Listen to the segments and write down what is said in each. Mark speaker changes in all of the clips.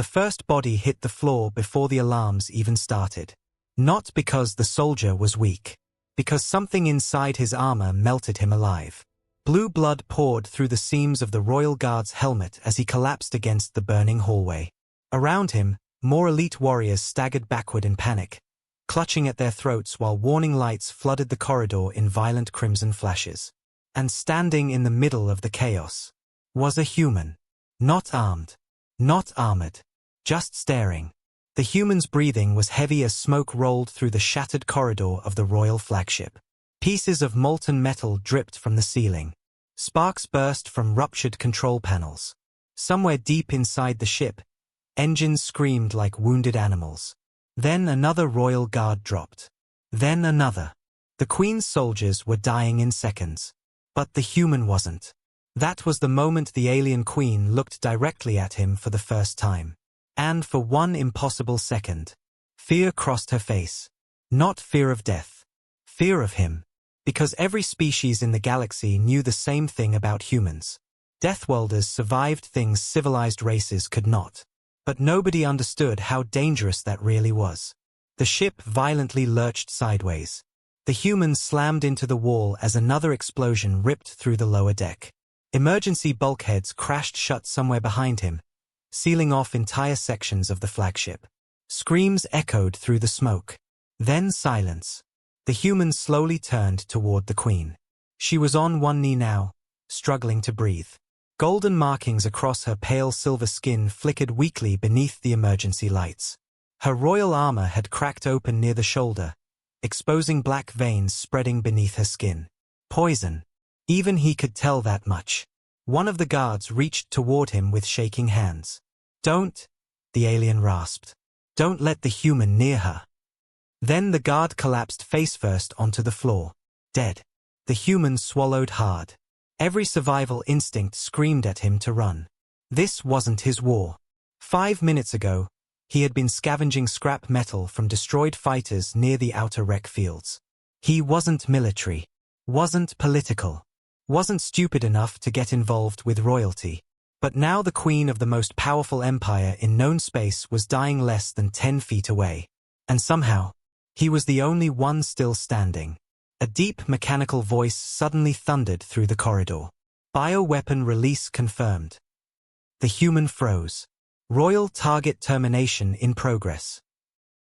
Speaker 1: The first body hit the floor before the alarms even started. Not because the soldier was weak. Because something inside his armor melted him alive. Blue blood poured through the seams of the Royal Guard's helmet as he collapsed against the burning hallway. Around him, more elite warriors staggered backward in panic, clutching at their throats while warning lights flooded the corridor in violent crimson flashes. And standing in the middle of the chaos was a human. Not armed. Not armored. Just staring. The human's breathing was heavy as smoke rolled through the shattered corridor of the royal flagship. Pieces of molten metal dripped from the ceiling. Sparks burst from ruptured control panels. Somewhere deep inside the ship, engines screamed like wounded animals. Then another royal guard dropped. Then another. The Queen's soldiers were dying in seconds. But the human wasn't. That was the moment the alien queen looked directly at him for the first time. And for one impossible second, fear crossed her face. Not fear of death. Fear of him. Because every species in the galaxy knew the same thing about humans. Deathwelders survived things civilized races could not. But nobody understood how dangerous that really was. The ship violently lurched sideways. The human slammed into the wall as another explosion ripped through the lower deck. Emergency bulkheads crashed shut somewhere behind him, sealing off entire sections of the flagship. Screams echoed through the smoke. Then silence. The human slowly turned toward the Queen. She was on one knee now, struggling to breathe. Golden markings across her pale silver skin flickered weakly beneath the emergency lights. Her royal armor had cracked open near the shoulder, exposing black veins spreading beneath her skin. Poison. Even he could tell that much. One of the guards reached toward him with shaking hands. "Don't," the alien rasped. "Don't let the human near her." Then the guard collapsed face first onto the floor. Dead. The human swallowed hard. Every survival instinct screamed at him to run. This wasn't his war. 5 minutes ago, he had been scavenging scrap metal from destroyed fighters near the outer wreck fields. He wasn't military. Wasn't political. Wasn't stupid enough to get involved with royalty. But now the queen of the most powerful empire in known space was dying less than 10 feet away. And somehow, he was the only one still standing. A deep mechanical voice suddenly thundered through the corridor. Bioweapon release confirmed. The human froze. Royal target termination in progress.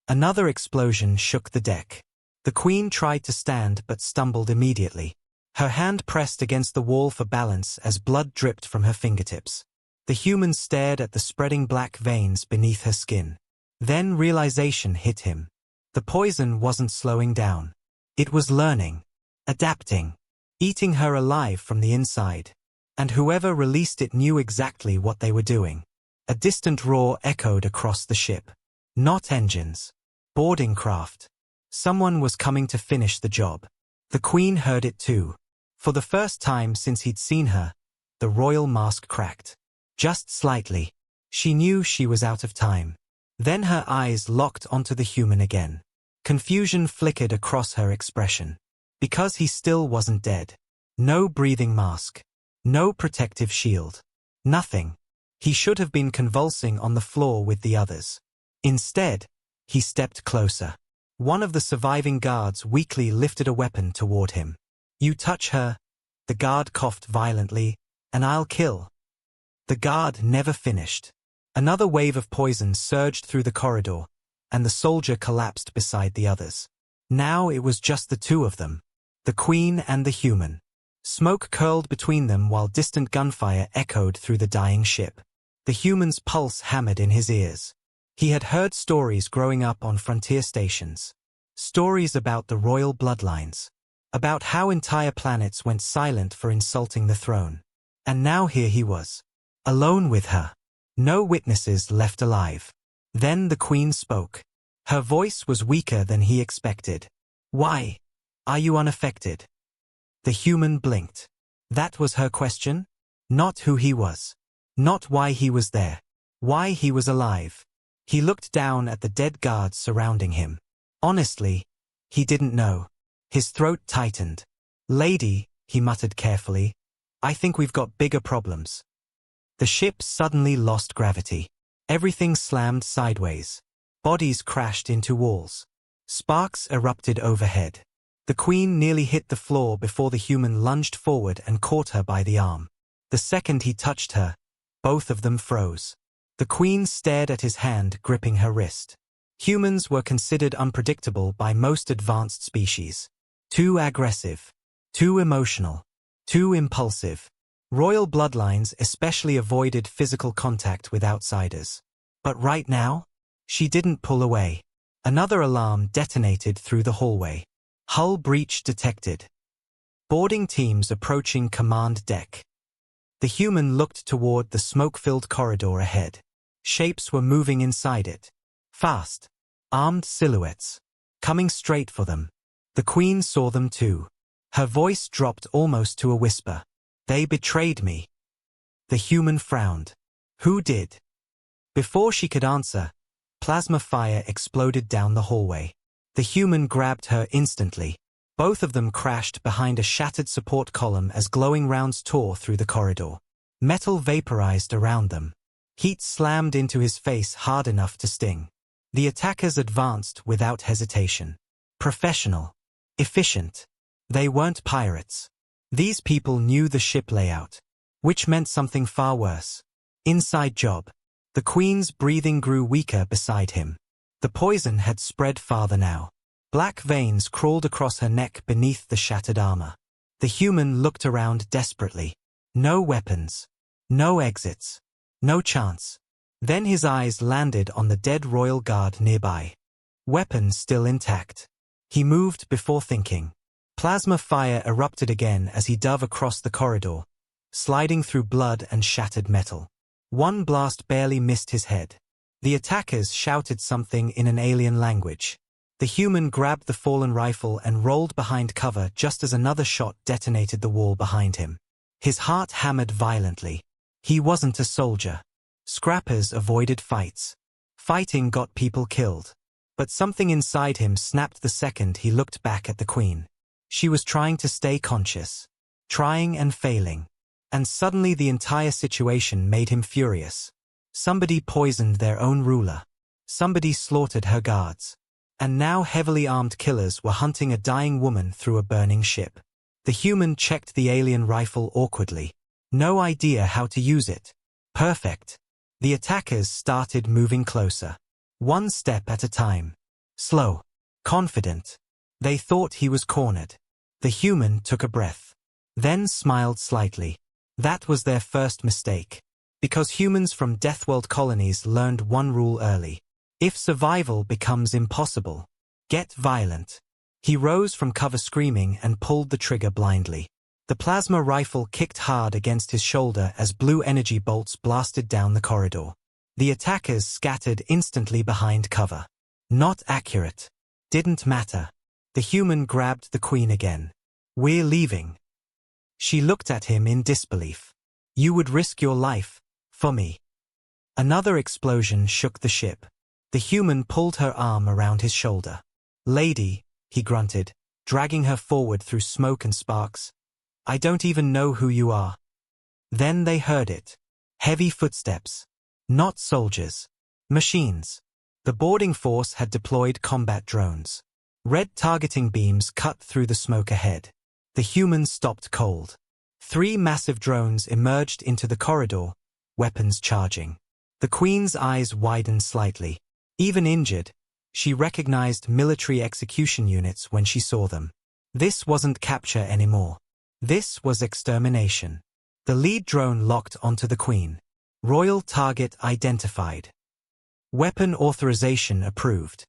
Speaker 1: Another explosion shook the deck. The Queen tried to stand but stumbled immediately. Her hand pressed against the wall for balance as blood dripped from her fingertips. The human stared at the spreading black veins beneath her skin. Then realization hit him. The poison wasn't slowing down. It was learning. Adapting. Eating her alive from the inside. And whoever released it knew exactly what they were doing. A distant roar echoed across the ship. Not engines. Boarding craft. Someone was coming to finish the job. The Queen heard it too. For the first time since he'd seen her, the royal mask cracked. Just slightly. She knew she was out of time. Then her eyes locked onto the human again. Confusion flickered across her expression. Because he still wasn't dead. No breathing mask. No protective shield. Nothing. He should have been convulsing on the floor with the others. Instead, he stepped closer. One of the surviving guards weakly lifted a weapon toward him. "You touch her," the guard coughed violently, "and I'll kill." The guard never finished. Another wave of poison surged through the corridor, and the soldier collapsed beside the others. Now it was just the two of them. The Queen and the human. Smoke curled between them while distant gunfire echoed through the dying ship. The human's pulse hammered in his ears. He had heard stories growing up on frontier stations. Stories about the royal bloodlines. About how entire planets went silent for insulting the throne. And now here he was. Alone with her. No witnesses left alive. Then the Queen spoke. Her voice was weaker than he expected. "Why are you unaffected?" The human blinked. That was her question? Not who he was. Not why he was there. Why he was alive. He looked down at the dead guards surrounding him. Honestly, he didn't know. His throat tightened. "Lady," he muttered carefully, "I think we've got bigger problems." The ship suddenly lost gravity. Everything slammed sideways. Bodies crashed into walls. Sparks erupted overhead. The queen nearly hit the floor before the human lunged forward and caught her by the arm. The second he touched her, both of them froze. The queen stared at his hand gripping her wrist. Humans were considered unpredictable by most advanced species. Too aggressive. Too emotional. Too impulsive. Royal bloodlines especially avoided physical contact with outsiders. But right now, she didn't pull away. Another alarm detonated through the hallway. Hull breach detected. Boarding teams approaching command deck. The human looked toward the smoke-filled corridor ahead. Shapes were moving inside it. Fast. Armed silhouettes. Coming straight for them. The queen saw them too. Her voice dropped almost to a whisper. They betrayed me. The human frowned. Who did? Before she could answer, plasma fire exploded down the hallway. The human grabbed her instantly. Both of them crashed behind a shattered support column as glowing rounds tore through the corridor. Metal vaporized around them. Heat slammed into his face hard enough to sting. The attackers advanced without hesitation. Professional. Efficient. They weren't pirates. These people knew the ship layout. Which meant something far worse. Inside job. The queen's breathing grew weaker beside him. The poison had spread farther now. Black veins crawled across her neck beneath the shattered armor. The human looked around desperately. No weapons. No exits. No chance. Then his eyes landed on the dead royal guard nearby. Weapons still intact. He moved before thinking. Plasma fire erupted again as he dove across the corridor, sliding through blood and shattered metal. One blast barely missed his head. The attackers shouted something in an alien language. The human grabbed the fallen rifle and rolled behind cover just as another shot detonated the wall behind him. His heart hammered violently. He wasn't a soldier. Scrappers avoided fights. Fighting got people killed. But something inside him snapped the second he looked back at the queen. She was trying to stay conscious. Trying and failing. And suddenly the entire situation made him furious. Somebody poisoned their own ruler. Somebody slaughtered her guards. And now heavily armed killers were hunting a dying woman through a burning ship. The human checked the alien rifle awkwardly. No idea how to use it. Perfect. The attackers started moving closer. One step at a time. Slow. Confident. They thought he was cornered. The human took a breath. Then smiled slightly. That was their first mistake. Because humans from Deathworld colonies learned one rule early. If survival becomes impossible, get violent. He rose from cover screaming and pulled the trigger blindly. The plasma rifle kicked hard against his shoulder as blue energy bolts blasted down the corridor. The attackers scattered instantly behind cover. Not accurate. Didn't matter. The human grabbed the queen again. We're leaving. She looked at him in disbelief. You would risk your life, for me. Another explosion shook the ship. The human pulled her arm around his shoulder. Lady, he grunted, dragging her forward through smoke and sparks. I don't even know who you are. Then they heard it. Heavy footsteps. Not soldiers. Machines. The boarding force had deployed combat drones. Red targeting beams cut through the smoke ahead. The human stopped cold. 3 massive drones emerged into the corridor, weapons charging. The queen's eyes widened slightly. Even injured, she recognized military execution units when she saw them. This wasn't capture anymore. This was extermination. The lead drone locked onto the queen. Royal target identified. Weapon authorization approved.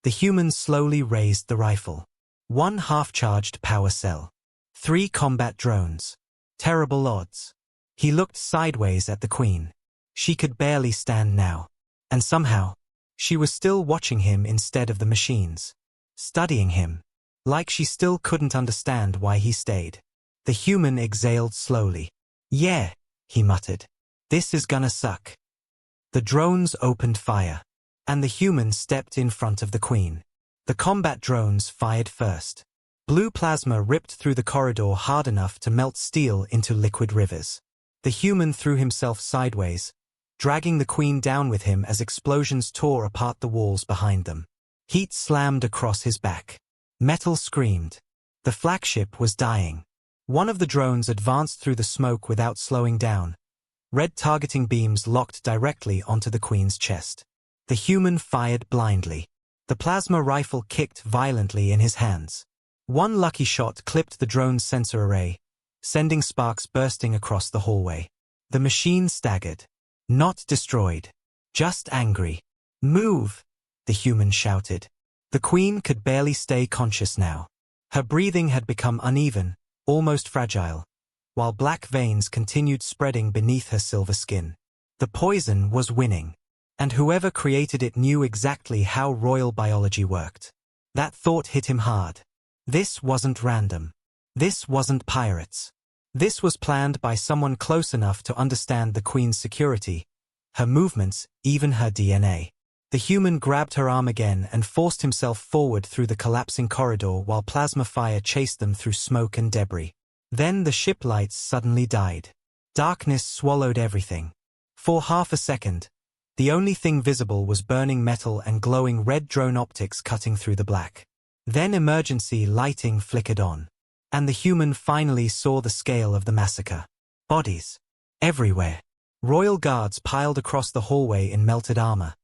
Speaker 1: The human slowly raised the rifle. 1 half-charged power cell. 3 combat drones. Terrible odds. He looked sideways at the queen. She could barely stand now. And somehow, she was still watching him instead of the machines. Studying him. Like she still couldn't understand why he stayed. The human exhaled slowly. Yeah, he muttered. This is gonna suck. The drones opened fire. And the human stepped in front of the queen. The combat drones fired first. Blue plasma ripped through the corridor hard enough to melt steel into liquid rivers. The human threw himself sideways, dragging the Queen down with him as explosions tore apart the walls behind them. Heat slammed across his back. Metal screamed. The flagship was dying. One of the drones advanced through the smoke without slowing down. Red targeting beams locked directly onto the Queen's chest. The human fired blindly. The plasma rifle kicked violently in his hands. One lucky shot clipped the drone's sensor array, sending sparks bursting across the hallway. The machine staggered. Not destroyed. Just angry. "Move!" the human shouted. The Queen could barely stay conscious now. Her breathing had become uneven, almost fragile, while black veins continued spreading beneath her silver skin. The poison was winning, and whoever created it knew exactly how royal biology worked. That thought hit him hard. This wasn't random. This wasn't pirates. This was planned by someone close enough to understand the Queen's security, her movements, even her DNA. The human grabbed her arm again and forced himself forward through the collapsing corridor while plasma fire chased them through smoke and debris. Then the ship lights suddenly died. Darkness swallowed everything. For half a second, the only thing visible was burning metal and glowing red drone optics cutting through the black. Then emergency lighting flickered on. And the human finally saw the scale of the massacre. Bodies. Everywhere. Royal guards piled across the hallway in melted armor,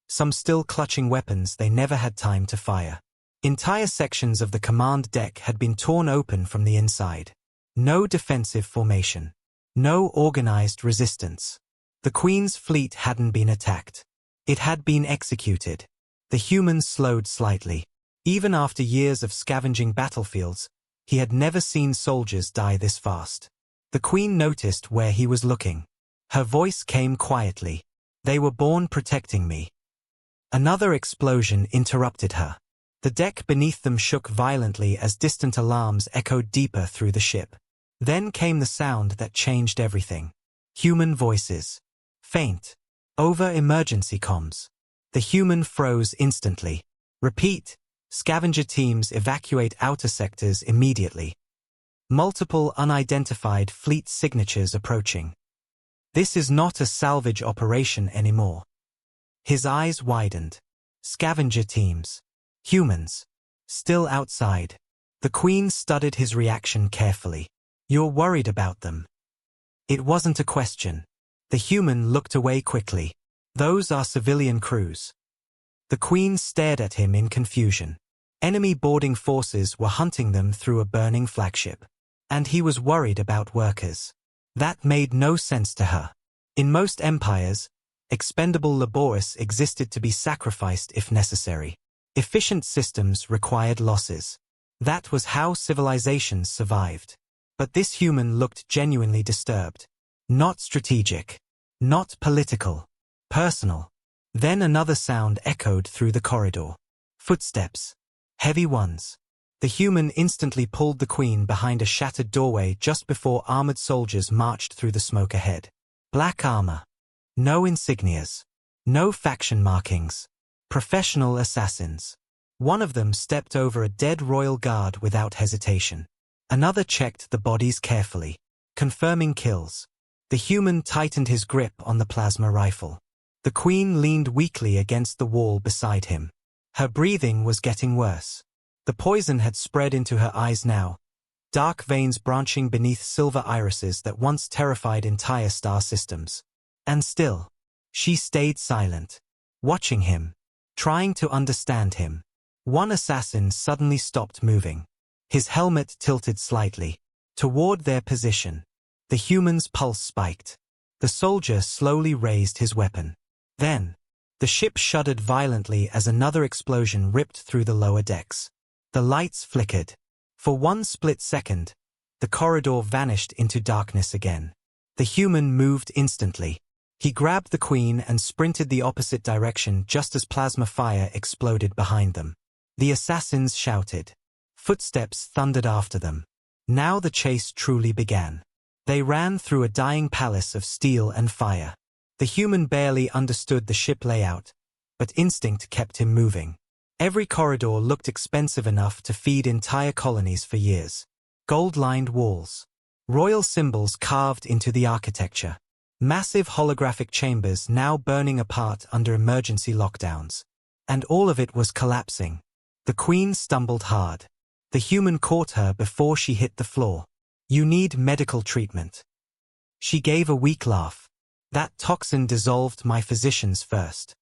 Speaker 1: some still clutching weapons they never had time to fire. Entire sections of the command deck had been torn open from the inside. No defensive formation. No organized resistance. The Queen's fleet hadn't been attacked. It had been executed. The human slowed slightly. Even after years of scavenging battlefields, he had never seen soldiers die this fast. The Queen noticed where he was looking. Her voice came quietly. "They were born protecting me." Another explosion interrupted her. The deck beneath them shook violently as distant alarms echoed deeper through the ship. Then came the sound that changed everything. Human voices. Faint. Over emergency comms. The human froze instantly. "Repeat. Scavenger teams evacuate outer sectors immediately. Multiple unidentified fleet signatures approaching." This is not a salvage operation anymore. His eyes widened. Scavenger teams. Humans. Still outside. The Queen studied his reaction carefully. "You're worried about them." It wasn't a question. The human looked away quickly. "Those are civilian crews." The Queen stared at him in confusion. Enemy boarding forces were hunting them through a burning flagship. And he was worried about workers. That made no sense to her. In most empires, expendable laboris existed to be sacrificed if necessary. Efficient systems required losses. That was how civilizations survived. But this human looked genuinely disturbed. Not strategic. Not political. Personal. Then another sound echoed through the corridor. Footsteps. Heavy ones. The human instantly pulled the Queen behind a shattered doorway just before armored soldiers marched through the smoke ahead. Black armor. No insignias. No faction markings. Professional assassins. One of them stepped over a dead royal guard without hesitation. Another checked the bodies carefully, confirming kills. The human tightened his grip on the plasma rifle. The Queen leaned weakly against the wall beside him. Her breathing was getting worse. The poison had spread into her eyes now, dark veins branching beneath silver irises that once terrified entire star systems. And still, she stayed silent, watching him, trying to understand him. One assassin suddenly stopped moving. His helmet tilted slightly, toward their position. The human's pulse spiked. The soldier slowly raised his weapon. Then, the ship shuddered violently as another explosion ripped through the lower decks. The lights flickered. For one split second, the corridor vanished into darkness again. The human moved instantly. He grabbed the Queen and sprinted the opposite direction just as plasma fire exploded behind them. The assassins shouted. Footsteps thundered after them. Now the chase truly began. They ran through a dying palace of steel and fire. The human barely understood the ship layout, but instinct kept him moving. Every corridor looked expensive enough to feed entire colonies for years. Gold-lined walls. Royal symbols carved into the architecture. Massive holographic chambers now burning apart under emergency lockdowns. And all of it was collapsing. The Queen stumbled hard. The human caught her before she hit the floor. "You need medical treatment." She gave a weak laugh. "That toxin dissolved my physicians first."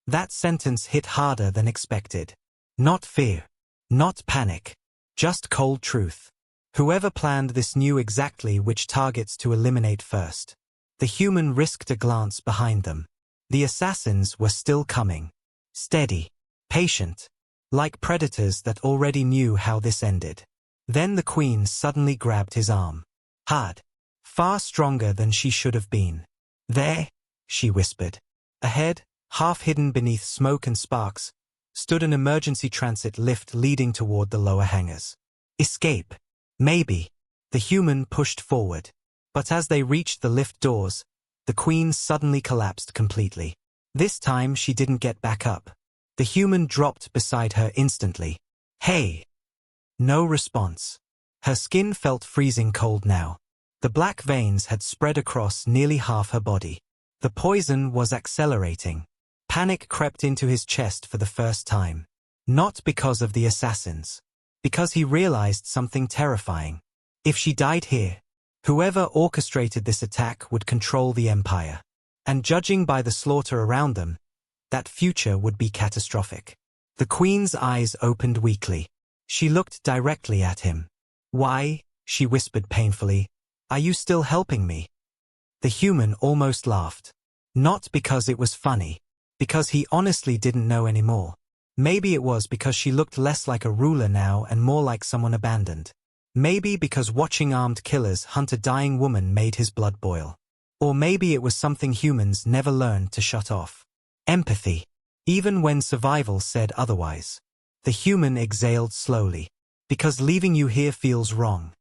Speaker 1: That sentence hit harder than expected. Not fear. Not panic. Just cold truth. Whoever planned this knew exactly which targets to eliminate first. The human risked a glance behind them. The assassins were still coming. Steady. Patient. Like predators that already knew how this ended. Then the Queen suddenly grabbed his arm. Hard. Far stronger than she should have been. "There," she whispered. Ahead, half hidden beneath smoke and sparks, stood an emergency transit lift leading toward the lower hangars. Escape. Maybe. The human pushed forward. But as they reached the lift doors, the Queen suddenly collapsed completely. This time she didn't get back up. The human dropped beside her instantly. "Hey!" No response. Her skin felt freezing cold now. The black veins had spread across nearly half her body. The poison was accelerating. Panic crept into his chest for the first time. Not because of the assassins. Because he realized something terrifying. If she died here, whoever orchestrated this attack would control the Empire. And judging by the slaughter around them, that future would be catastrophic. The Queen's eyes opened weakly. She looked directly at him. "Why," she whispered painfully, "are you still helping me?" The human almost laughed. Not because it was funny. Because he honestly didn't know anymore. Maybe it was because she looked less like a ruler now and more like someone abandoned. Maybe because watching armed killers hunt a dying woman made his blood boil. Or maybe it was something humans never learned to shut off. Empathy. Even when survival said otherwise. The human exhaled slowly. "Because leaving you here feels wrong."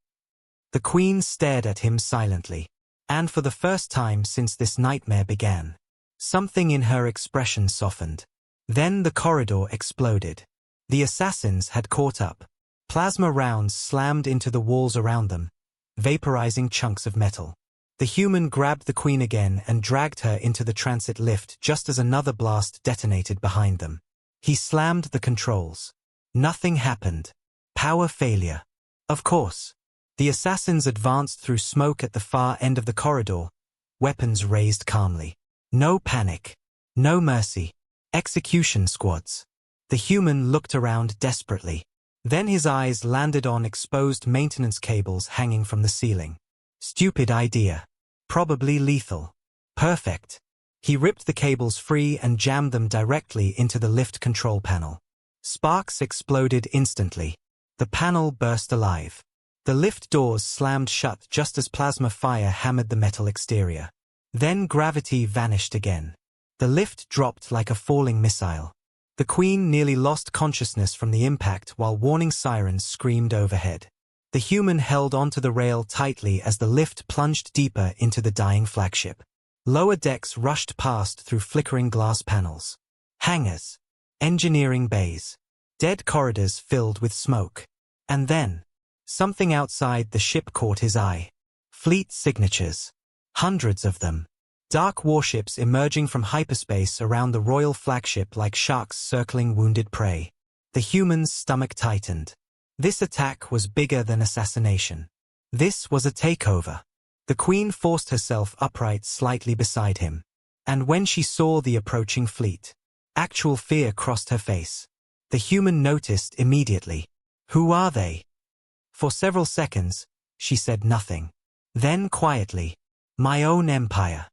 Speaker 1: The Queen stared at him silently. And for the first time since this nightmare began, something in her expression softened. Then the corridor exploded. The assassins had caught up. Plasma rounds slammed into the walls around them, vaporizing chunks of metal. The human grabbed the Queen again and dragged her into the transit lift just as another blast detonated behind them. He slammed the controls. Nothing happened. Power failure. Of course. The assassins advanced through smoke at the far end of the corridor, weapons raised calmly. No panic. No mercy. Execution squads. The human looked around desperately. Then his eyes landed on exposed maintenance cables hanging from the ceiling. Stupid idea. Probably lethal. Perfect. He ripped the cables free and jammed them directly into the lift control panel. Sparks exploded instantly. The panel burst alive. The lift doors slammed shut just as plasma fire hammered the metal exterior. Then gravity vanished again. The lift dropped like a falling missile. The Queen nearly lost consciousness from the impact while warning sirens screamed overhead. The human held onto the rail tightly as the lift plunged deeper into the dying flagship. Lower decks rushed past through flickering glass panels. Hangars. Engineering bays. Dead corridors filled with smoke. And then, something outside the ship caught his eye. Fleet signatures. Hundreds of them. Dark warships emerging from hyperspace around the royal flagship like sharks circling wounded prey. The human's stomach tightened. This attack was bigger than assassination. This was a takeover. The Queen forced herself upright slightly beside him. And when she saw the approaching fleet, actual fear crossed her face. The human noticed immediately. "Who are they?" For several seconds, she said nothing. Then quietly, "My own empire."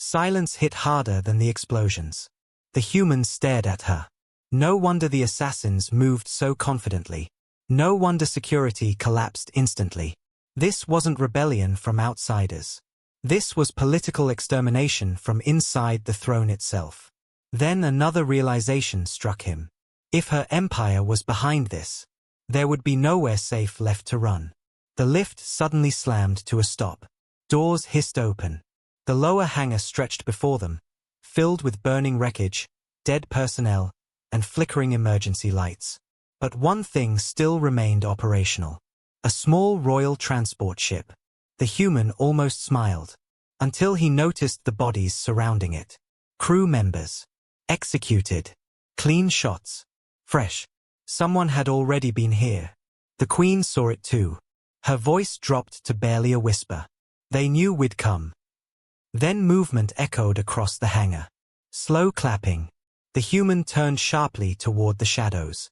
Speaker 1: Silence hit harder than the explosions. The human stared at her. No wonder the assassins moved so confidently. No wonder security collapsed instantly. This wasn't rebellion from outsiders. This was political extermination from inside the throne itself. Then another realization struck him. If her empire was behind this, there would be nowhere safe left to run. The lift suddenly slammed to a stop. Doors hissed open. The lower hangar stretched before them, filled with burning wreckage, dead personnel, and flickering emergency lights. But one thing still remained operational. A small royal transport ship. The human almost smiled. until he noticed the bodies surrounding it. Crew members. Executed. Clean shots. Fresh. Someone had already been here. The Queen saw it too. Her voice dropped to barely a whisper. They knew we'd come. Then movement echoed across the hangar. Slow clapping. The human turned sharply toward the shadows.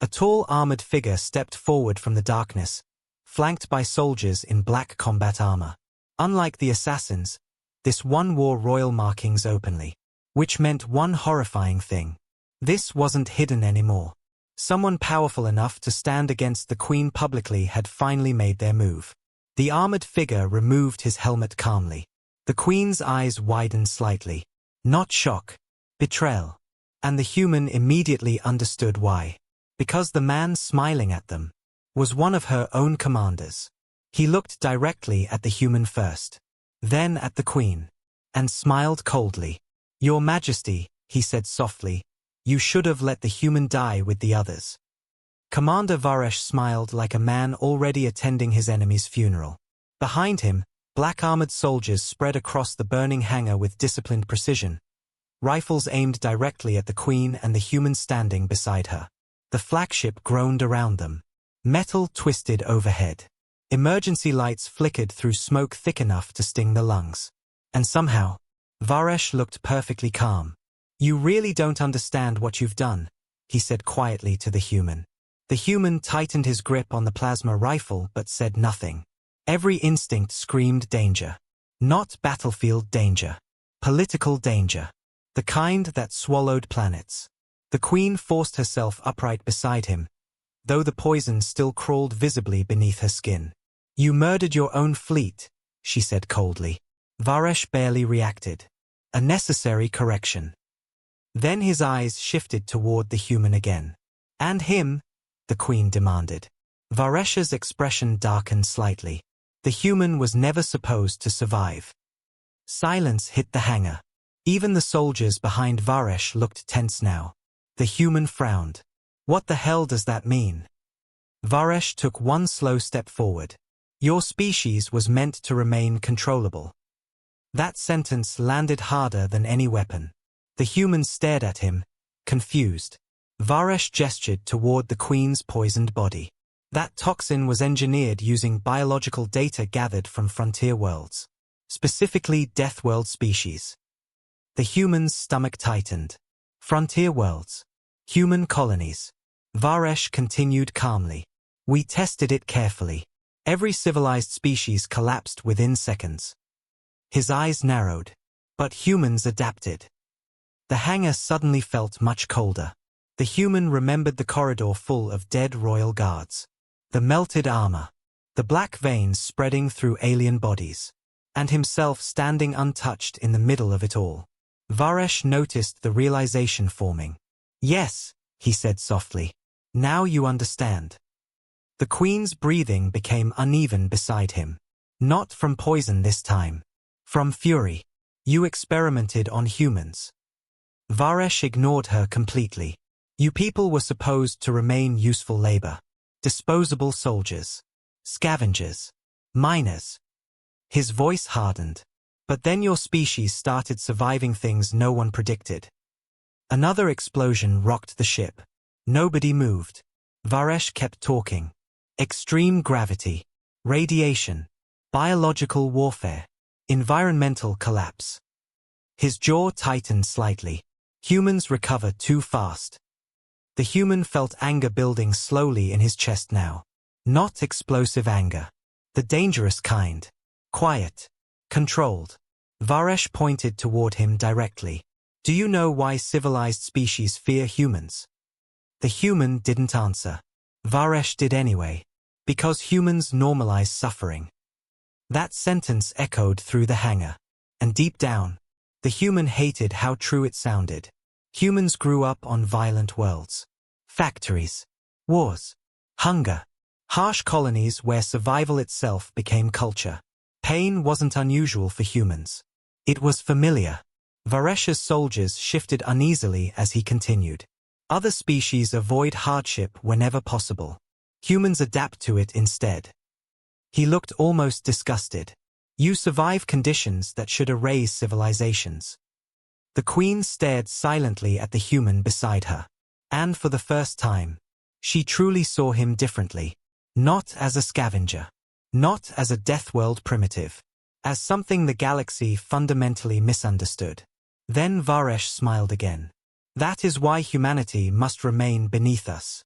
Speaker 1: A tall armored figure stepped forward from the darkness, flanked by soldiers in black combat armor. Unlike the assassins, this one wore royal markings openly. Which meant one horrifying thing. This wasn't hidden anymore. Someone powerful enough to stand against the Queen publicly had finally made their move. The armored figure removed his helmet calmly. The Queen's eyes widened slightly. Not shock. Betrayal. And the human immediately understood why. Because the man smiling at them was one of her own commanders. He looked directly at the human first, then at the Queen, and smiled coldly. "Your Majesty," he said softly, "you should have let the human die with the others." Commander Varesh smiled like a man already attending his enemy's funeral. Behind him, black-armored soldiers spread across the burning hangar with disciplined precision, rifles aimed directly at the Queen and the human standing beside her. The flagship groaned around them. Metal twisted overhead. Emergency lights flickered through smoke thick enough to sting the lungs. And somehow, Varesh looked perfectly calm. "You really don't understand what you've done," he said quietly to the human. The human tightened his grip on the plasma rifle but said nothing. Every instinct screamed danger. Not battlefield danger. Political danger. The kind that swallowed planets. The Queen forced herself upright beside him, though the poison still crawled visibly beneath her skin. "You murdered your own fleet," she said coldly. Varesh barely reacted. A necessary correction. Then his eyes shifted toward the human again. "And him?" the Queen demanded. Varesh's expression darkened slightly. The human was never supposed to survive. Silence hit the hangar. Even the soldiers behind Varesh looked tense now. The human frowned. "What the hell does that mean?" Varesh took one slow step forward. "Your species was meant to remain controllable." That sentence landed harder than any weapon. The human stared at him, confused. Varesh gestured toward the Queen's poisoned body. That toxin was engineered using biological data gathered from frontier worlds, specifically Death World species. The human's stomach tightened. Frontier worlds. Human colonies. Varesh continued calmly. "We tested it carefully. Every civilized species collapsed within seconds." His eyes narrowed. But humans adapted. The hangar suddenly felt much colder. The human remembered the corridor full of dead royal guards. The melted armor. The black veins spreading through alien bodies. And himself standing untouched in the middle of it all. Varesh noticed the realization forming. "Yes," he said softly. "Now you understand." The Queen's breathing became uneven beside him. Not from poison this time. From fury. "You experimented on humans." Varesh ignored her completely. "You people were supposed to remain useful labor. Disposable soldiers. Scavengers. Miners." His voice hardened. "But then your species started surviving things no one predicted." Another explosion rocked the ship. Nobody moved. Varesh kept talking. Extreme gravity. Radiation. Biological warfare. Environmental collapse. His jaw tightened slightly. Humans recover too fast. The human felt anger building slowly in his chest now. Not explosive anger. The dangerous kind. Quiet. Controlled. Varesh pointed toward him directly. "Do you know why civilized species fear humans?" The human didn't answer. Varesh did anyway. "Because humans normalize suffering." That sentence echoed through the hangar. And deep down, the human hated how true it sounded. Humans grew up on violent worlds. Factories. Wars. Hunger. Harsh colonies where survival itself became culture. Pain wasn't unusual for humans. It was familiar. Varesh's soldiers shifted uneasily as he continued. Other species avoid hardship whenever possible. Humans adapt to it instead. He looked almost disgusted. You survive conditions that should erase civilizations. The queen stared silently at the human beside her. And for the first time, she truly saw him differently. Not as a scavenger. Not as a death world primitive. As something the galaxy fundamentally misunderstood. Then Varesh smiled again. That is why humanity must remain beneath us.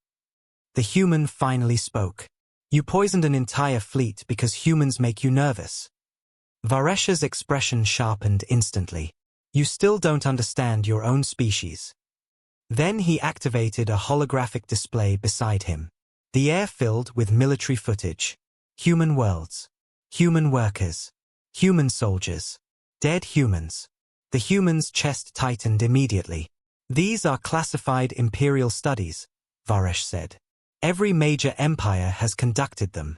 Speaker 1: The human finally spoke. You poisoned an entire fleet because humans make you nervous. Varesh's expression sharpened instantly. You still don't understand your own species. Then he activated a holographic display beside him. The air filled with military footage. Human worlds. Human workers. Human soldiers. Dead humans. The human's chest tightened immediately. These are classified imperial studies, Varesh said. Every major empire has conducted them.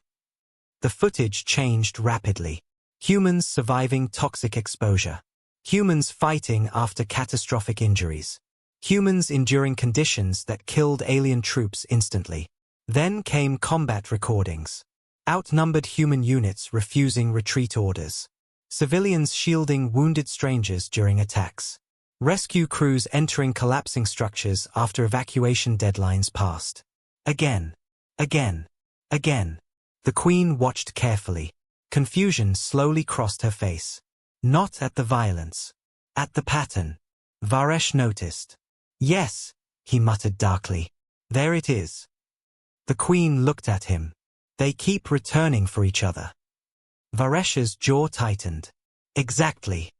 Speaker 1: The footage changed rapidly. Humans surviving toxic exposure. Humans fighting after catastrophic injuries. Humans enduring conditions that killed alien troops instantly. Then came combat recordings. Outnumbered human units refusing retreat orders. Civilians shielding wounded strangers during attacks. Rescue crews entering collapsing structures after evacuation deadlines passed. Again. Again. Again. The queen watched carefully. Confusion slowly crossed her face. Not at the violence. At the pattern. Varesh noticed. Yes, he muttered darkly. There it is. The queen looked at him. They keep returning for each other. Varesh's jaw tightened. Exactly.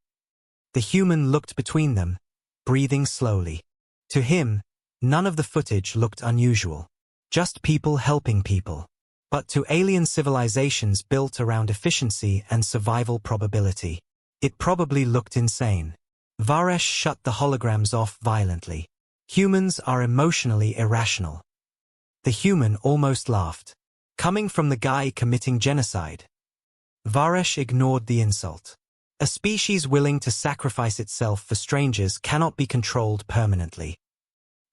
Speaker 1: The human looked between them, breathing slowly. To him, none of the footage looked unusual. Just people helping people. But to alien civilizations built around efficiency and survival probability, it probably looked insane. Varesh shut the holograms off violently. Humans are emotionally irrational. The human almost laughed. Coming from the guy committing genocide. Varesh ignored the insult. A species willing to sacrifice itself for strangers cannot be controlled permanently.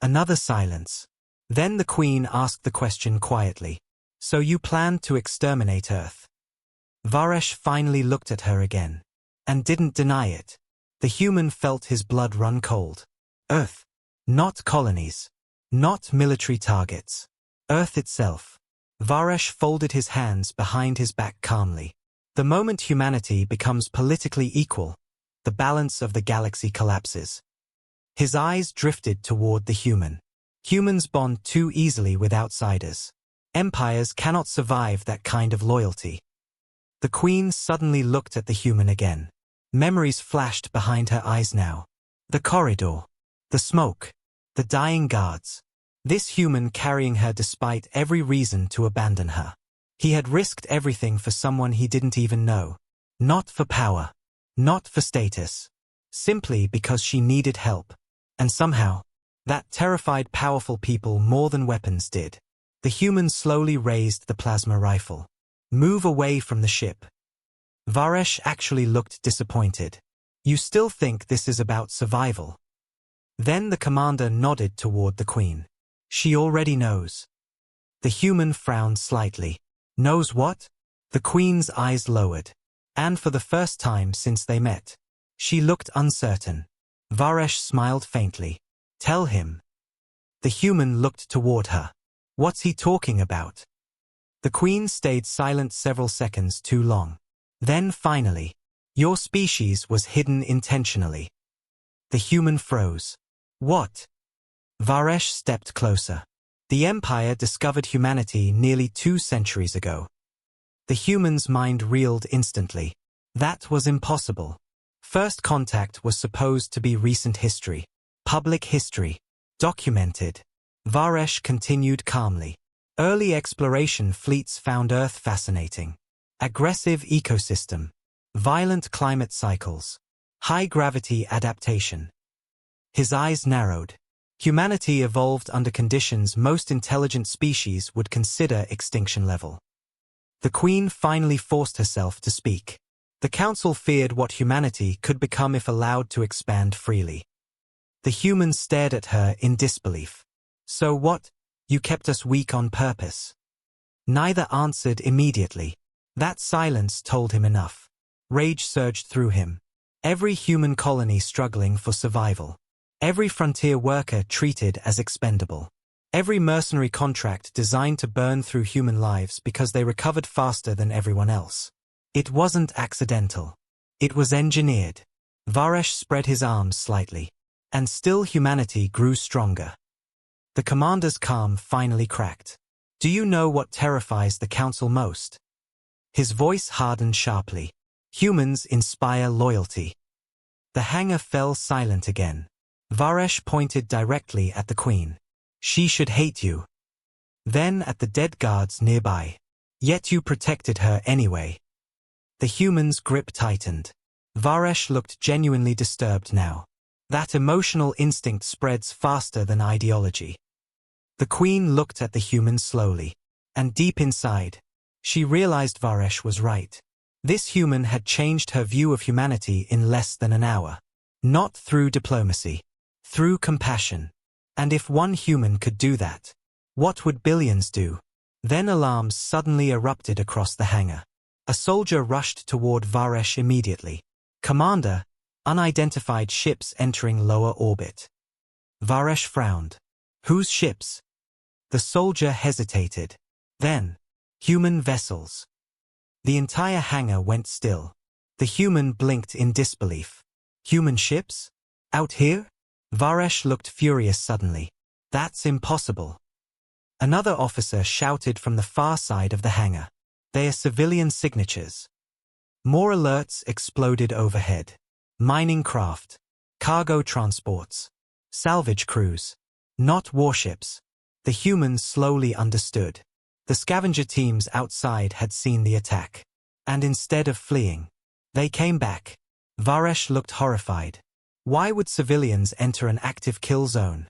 Speaker 1: Another silence. Then the queen asked the question quietly. So you plan to exterminate Earth? Varesh finally looked at her again. And didn't deny it. The human felt his blood run cold. Earth. Not colonies. Not military targets. Earth itself. Varesh folded his hands behind his back calmly. The moment humanity becomes politically equal, the balance of the galaxy collapses. His eyes drifted toward the human. Humans bond too easily with outsiders. Empires cannot survive that kind of loyalty. The queen suddenly looked at the human again. Memories flashed behind her eyes now. The corridor. The smoke. The dying guards. This human carrying her despite every reason to abandon her. He had risked everything for someone he didn't even know. Not for power. Not for status. Simply because she needed help. And somehow, that terrified powerful people more than weapons did. The human slowly raised the plasma rifle. Move away from the ship. Varesh actually looked disappointed. You still think this is about survival? Then the commander nodded toward the queen. She already knows. The human frowned slightly. Knows what? The queen's eyes lowered. And for the first time since they met, she looked uncertain. Varesh smiled faintly. Tell him. The human looked toward her. What's he talking about? The queen stayed silent several seconds too long. Then finally, your species was hidden intentionally. The human froze. What? Varesh stepped closer. The Empire discovered humanity nearly 2 centuries ago. The human's mind reeled instantly. That was impossible. First contact was supposed to be recent history. Public history. Documented. Varesh continued calmly. Early exploration fleets found Earth fascinating. Aggressive ecosystem. Violent climate cycles. High gravity adaptation. His eyes narrowed. Humanity evolved under conditions most intelligent species would consider extinction level. The queen finally forced herself to speak. The council feared what humanity could become if allowed to expand freely. The human stared at her in disbelief. So what? You kept us weak on purpose. Neither answered immediately. That silence told him enough. Rage surged through him. Every human colony struggling for survival. Every frontier worker treated as expendable. Every mercenary contract designed to burn through human lives because they recovered faster than everyone else. It wasn't accidental. It was engineered. Varesh spread his arms slightly. And still humanity grew stronger. The commander's calm finally cracked. Do you know what terrifies the council most? His voice hardened sharply. Humans inspire loyalty. The hangar fell silent again. Varesh pointed directly at the queen. She should hate you. Then at the dead guards nearby. Yet you protected her anyway. The human's grip tightened. Varesh looked genuinely disturbed now. That emotional instinct spreads faster than ideology. The queen looked at the human slowly. And deep inside, she realized Varesh was right. This human had changed her view of humanity in less than an hour. Not through diplomacy. Through compassion. And if one human could do that, what would billions do? Then alarms suddenly erupted across the hangar. A soldier rushed toward Varesh immediately. Commander, unidentified ships entering lower orbit. Varesh frowned. Whose ships? The soldier hesitated. Then, human vessels. The entire hangar went still. The human blinked in disbelief. Human ships? Out here? Varesh looked furious suddenly. That's impossible. Another officer shouted from the far side of the hangar. They are civilian signatures. More alerts exploded overhead. Mining craft. Cargo transports. Salvage crews. Not warships. The humans slowly understood. The scavenger teams outside had seen the attack. And instead of fleeing, they came back. Varesh looked horrified. Why would civilians enter an active kill zone?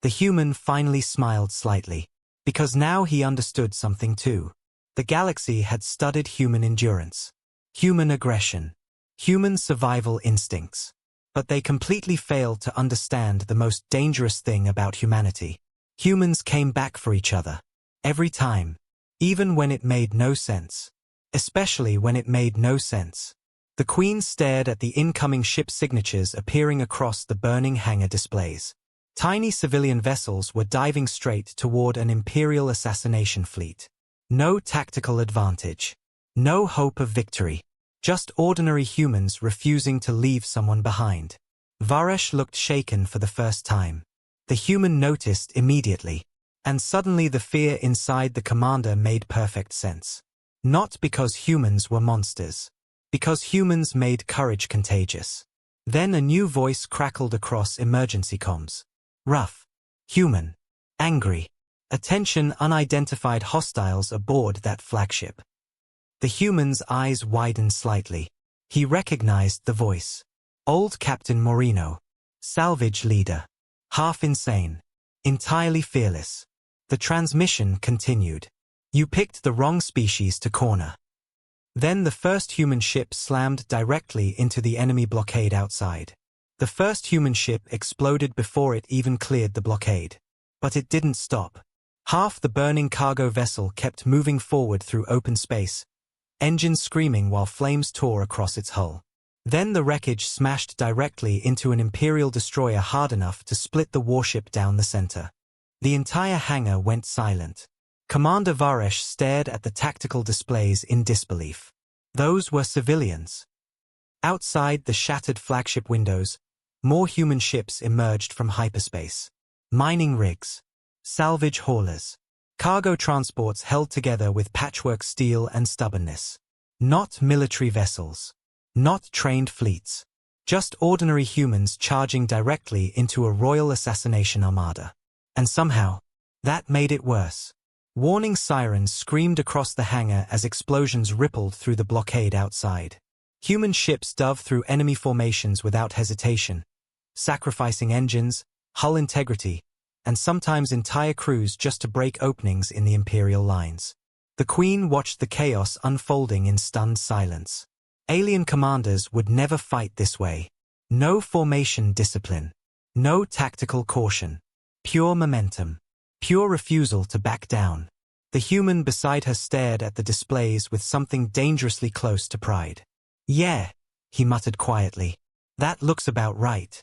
Speaker 1: The human finally smiled slightly. Because now he understood something too. The galaxy had studied human endurance. Human aggression. Human survival instincts. But they completely failed to understand the most dangerous thing about humanity. Humans came back for each other. Every time. Even when it made no sense. Especially when it made no sense. The Queen stared at the incoming ship signatures appearing across the burning hangar displays. Tiny civilian vessels were diving straight toward an Imperial assassination fleet. No tactical advantage. No hope of victory. Just ordinary humans refusing to leave someone behind. Varesh looked shaken for the first time. The human noticed immediately. And suddenly the fear inside the commander made perfect sense. Not because humans were monsters. Because humans made courage contagious. Then a new voice crackled across emergency comms. Rough. Human. Angry. Attention, unidentified hostiles aboard that flagship. The human's eyes widened slightly. He recognized the voice. Old Captain Moreno. Salvage leader. Half insane. Entirely fearless. The transmission continued. You picked the wrong species to corner. Then the first human ship slammed directly into the enemy blockade outside. The first human ship exploded before it even cleared the blockade. But it didn't stop. Half the burning cargo vessel kept moving forward through open space, engines screaming while flames tore across its hull. Then the wreckage smashed directly into an Imperial destroyer hard enough to split the warship down the center. The entire hangar went silent. Commander Varesh stared at the tactical displays in disbelief. Those were civilians. Outside the shattered flagship windows, more human ships emerged from hyperspace. Mining rigs. Salvage haulers. Cargo transports held together with patchwork steel and stubbornness. Not military vessels. Not trained fleets. Just ordinary humans charging directly into a royal assassination armada. And somehow, that made it worse. Warning sirens screamed across the hangar as explosions rippled through the blockade outside. Human ships dove through enemy formations without hesitation, sacrificing engines, hull integrity, and sometimes entire crews just to break openings in the Imperial lines. The Queen watched the chaos unfolding in stunned silence. Alien commanders would never fight this way. No formation discipline. No tactical caution. Pure momentum. Pure refusal to back down. The human beside her stared at the displays with something dangerously close to pride. Yeah, he muttered quietly. That looks about right.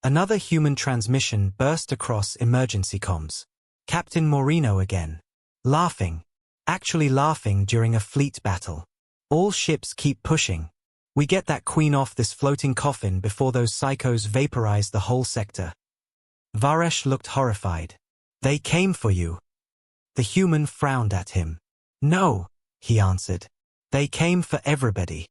Speaker 1: Another human transmission burst across emergency comms. Captain Moreno again. Laughing. Actually laughing during a fleet battle. All ships keep pushing. We get that queen off this floating coffin before those psychos vaporize the whole sector. Varesh looked horrified. They came for you. The human frowned at him. No, he answered. They came for everybody.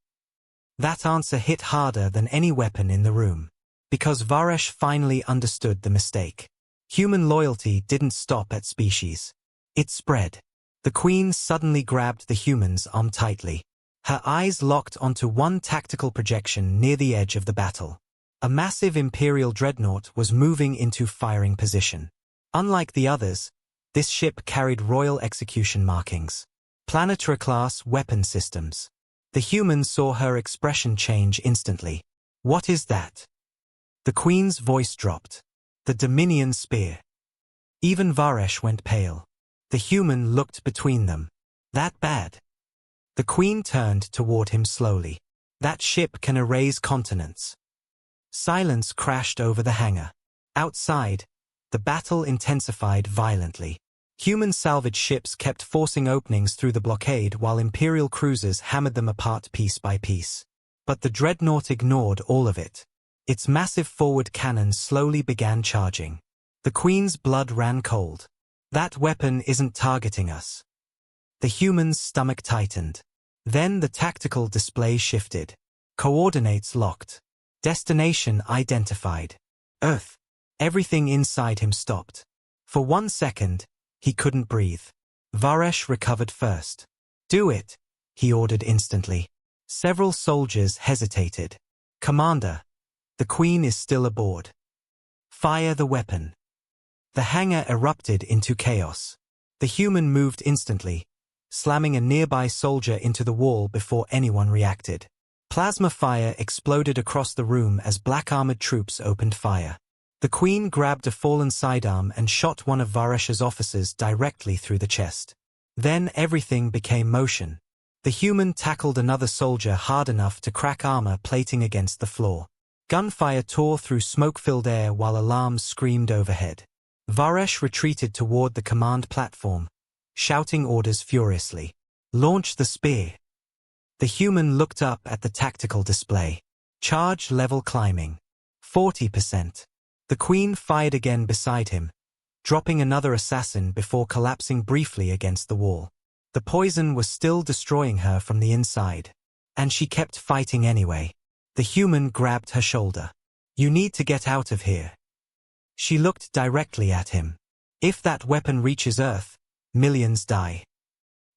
Speaker 1: That answer hit harder than any weapon in the room. Because Varesh finally understood the mistake. Human loyalty didn't stop at species. It spread. The queen suddenly grabbed the human's arm tightly. Her eyes locked onto one tactical projection near the edge of the battle. A massive Imperial dreadnought was moving into firing position. Unlike the others, this ship carried royal execution markings. Planetary-class weapon systems. The human saw her expression change instantly. What is that? The queen's voice dropped. The Dominion spear. Even Varesh went pale. The human looked between them. That bad? The queen turned toward him slowly. That ship can erase continents. Silence crashed over the hangar. Outside, the battle intensified violently. Human salvage ships kept forcing openings through the blockade while Imperial cruisers hammered them apart piece by piece. But the dreadnought ignored all of it. Its massive forward cannon slowly began charging. The queen's blood ran cold. That weapon isn't targeting us. The human's stomach tightened. Then the tactical display shifted. Coordinates locked. Destination identified. Earth. Everything inside him stopped. For 1 second, he couldn't breathe. Varesh recovered first. Do it, he ordered instantly. Several soldiers hesitated. Commander, the queen is still aboard. Fire the weapon. The hangar erupted into chaos. The human moved instantly, slamming a nearby soldier into the wall before anyone reacted. Plasma fire exploded across the room as black-armored troops opened fire. The queen grabbed a fallen sidearm and shot one of Varesh's officers directly through the chest. Then everything became motion. The human tackled another soldier hard enough to crack armor plating against the floor. Gunfire tore through smoke-filled air while alarms screamed overhead. Varesh retreated toward the command platform, shouting orders furiously. Launch the spear. The human looked up at the tactical display. Charge level climbing. 40%. The queen fired again beside him, dropping another assassin before collapsing briefly against the wall. The poison was still destroying her from the inside. And she kept fighting anyway. The human grabbed her shoulder. You need to get out of here. She looked directly at him. If that weapon reaches Earth, millions die.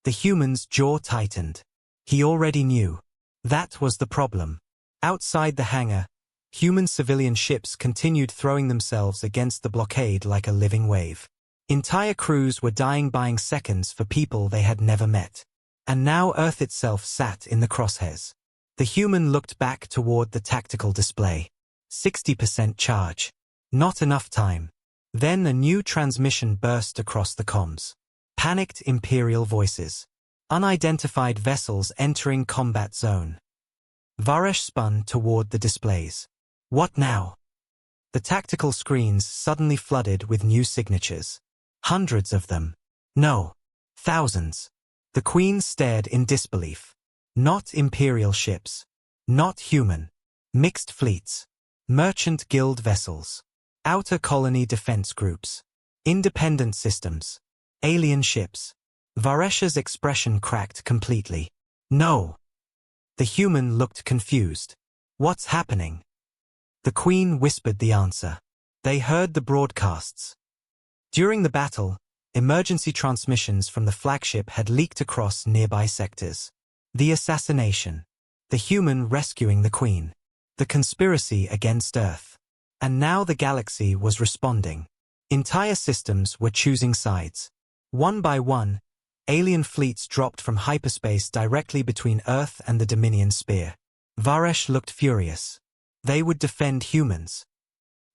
Speaker 1: The human's jaw tightened. He already knew. That was the problem. Outside the hangar, human civilian ships continued throwing themselves against the blockade like a living wave. Entire crews were dying buying seconds for people they had never met. And now Earth itself sat in the crosshairs. The human looked back toward the tactical display. 60% charge. Not enough time. Then a new transmission burst across the comms. Panicked Imperial voices. Unidentified vessels entering combat zone. Varesh spun toward the displays. What now? The tactical screens suddenly flooded with new signatures. Hundreds of them. No. Thousands. The queen stared in disbelief. Not Imperial ships. Not human. Mixed fleets. Merchant guild vessels. Outer colony defense groups. Independent systems. Alien ships. Varesh's expression cracked completely. No. The human looked confused. What's happening? The queen whispered the answer. They heard the broadcasts. During the battle, emergency transmissions from the flagship had leaked across nearby sectors. The assassination. The human rescuing the queen. The conspiracy against Earth. And now the galaxy was responding. Entire systems were choosing sides. One by one, alien fleets dropped from hyperspace directly between Earth and the Dominion Spear. Varesh looked furious. They would defend humans.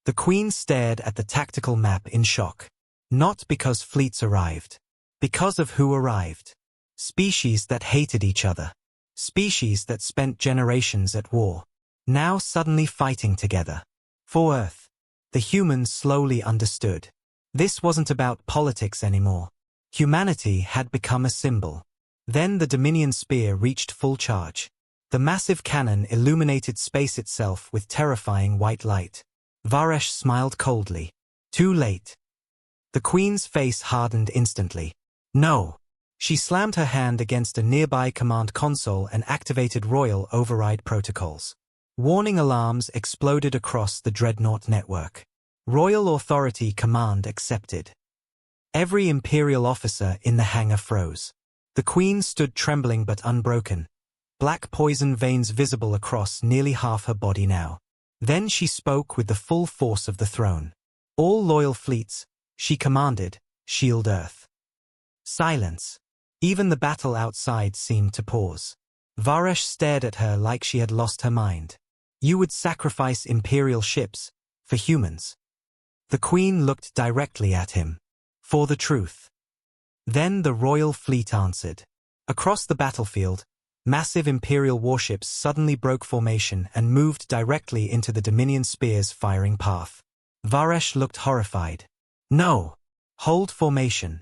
Speaker 1: The queen stared at the tactical map in shock. Not because fleets arrived. Because of who arrived. Species that hated each other. Species that spent generations at war, now suddenly fighting together. For Earth, the humans slowly understood. This wasn't about politics anymore. Humanity had become a symbol. Then the Dominion spear reached full charge. The massive cannon illuminated space itself with terrifying white light. Varesh smiled coldly. Too late. The Queen's face hardened instantly. No. She slammed her hand against a nearby command console and activated Royal Override protocols. Warning alarms exploded across the Dreadnought network. Royal Authority command accepted. Every Imperial officer in the hangar froze. The Queen stood trembling but unbroken, black poison veins visible across nearly half her body now. Then she spoke with the full force of the throne. All loyal fleets, she commanded, shield Earth. Silence. Even the battle outside seemed to pause. Varesh stared at her like she had lost her mind. You would sacrifice Imperial ships for humans. The Queen looked directly at him. For the truth. Then the royal fleet answered. Across the battlefield, massive Imperial warships suddenly broke formation and moved directly into the Dominion spear's firing path. Varesh looked horrified. No! Hold formation.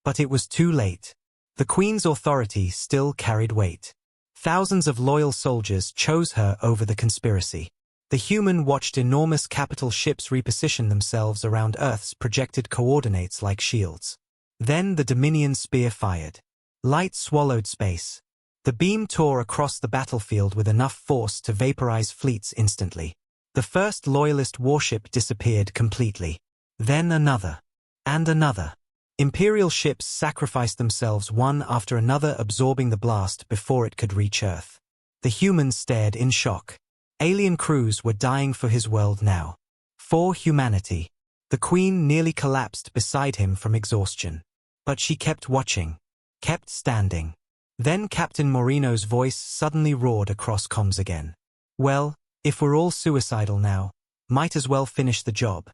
Speaker 1: But it was too late. The Queen's authority still carried weight. Thousands of loyal soldiers chose her over the conspiracy. The human watched enormous capital ships reposition themselves around Earth's projected coordinates like shields. Then the Dominion spear fired. Light swallowed space. The beam tore across the battlefield with enough force to vaporize fleets instantly. The first Loyalist warship disappeared completely. Then another. And another. Imperial ships sacrificed themselves one after another, absorbing the blast before it could reach Earth. The humans stared in shock. Alien crews were dying for his world now. For humanity. The Queen nearly collapsed beside him from exhaustion. But she kept watching. Kept standing. Then Captain Moreno's voice suddenly roared across comms again. Well, if we're all suicidal now, might as well finish the job.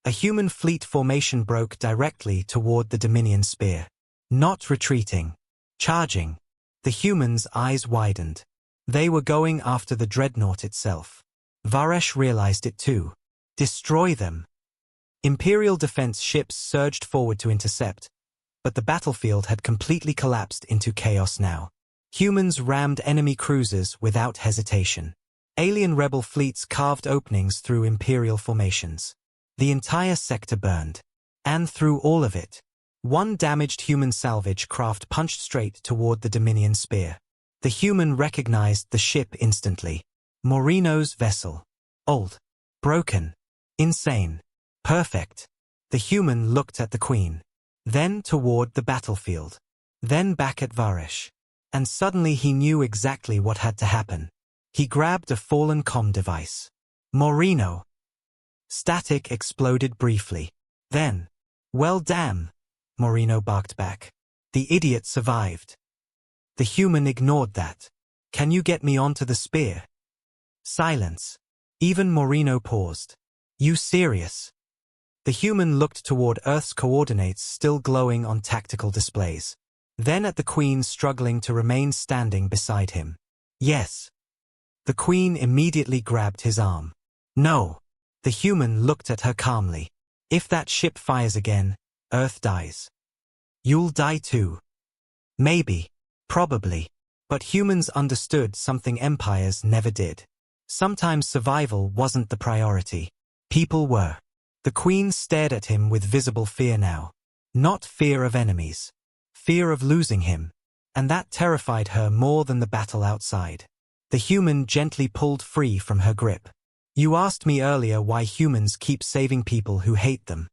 Speaker 1: A human fleet formation broke directly toward the Dominion spear. Not retreating. Charging. The humans' eyes widened. They were going after the dreadnought itself. Varesh realized it too. Destroy them. Imperial defense ships surged forward to intercept, but the battlefield had completely collapsed into chaos now. Humans rammed enemy cruisers without hesitation. Alien rebel fleets carved openings through Imperial formations. The entire sector burned. And through all of it, one damaged human salvage craft punched straight toward the Dominion spear. The human recognized the ship instantly. Moreno's vessel. Old. Broken. Insane. Perfect. The human looked at the Queen. Then toward the battlefield. Then back at Varesh. And suddenly he knew exactly what had to happen. He grabbed a fallen comm device. Moreno. Static exploded briefly. Then, well damn, Moreno barked back. The idiot survived. The human ignored that. Can you get me onto the spear? Silence. Even Moreno paused. You serious? The human looked toward Earth's coordinates still glowing on tactical displays. Then at the Queen struggling to remain standing beside him. Yes. The Queen immediately grabbed his arm. No. The human looked at her calmly. If that ship fires again, Earth dies. You'll die too. Maybe. Probably. But humans understood something empires never did. Sometimes survival wasn't the priority. People were. The Queen stared at him with visible fear now. Not fear of enemies. Fear of losing him. And that terrified her more than the battle outside. The human gently pulled free from her grip. You asked me earlier why humans keep saving people who hate them.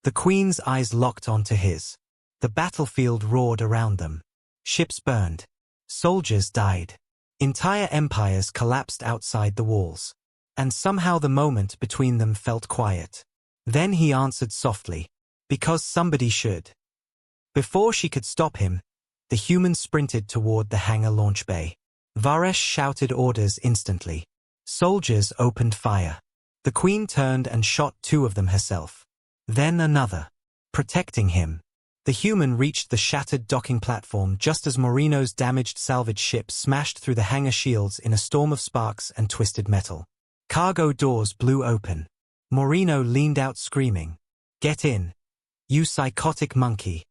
Speaker 1: The Queen's eyes locked onto his. The battlefield roared around them. Ships burned. Soldiers died. Entire empires collapsed outside the walls. And somehow the moment between them felt quiet. Then he answered softly. Because somebody should. Before she could stop him, the human sprinted toward the hangar launch bay. Varesh shouted orders instantly. Soldiers opened fire. The Queen turned and shot 2 of them herself. Then another. Protecting him. The human reached the shattered docking platform just as Moreno's damaged salvage ship smashed through the hangar shields in a storm of sparks and twisted metal. Cargo doors blew open. Moreno leaned out screaming, "Get in, you psychotic monkey!"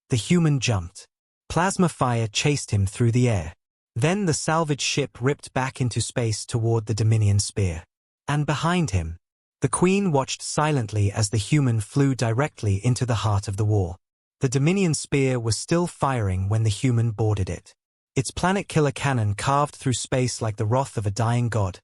Speaker 1: The human jumped. Plasma fire chased him through the air. Then the salvage ship ripped back into space toward the Dominion spear. And behind him, the Queen watched silently as the human flew directly into the heart of the war. The Dominion spear was still firing when the human boarded it. Its planet-killer cannon carved through space like the wrath of a dying god,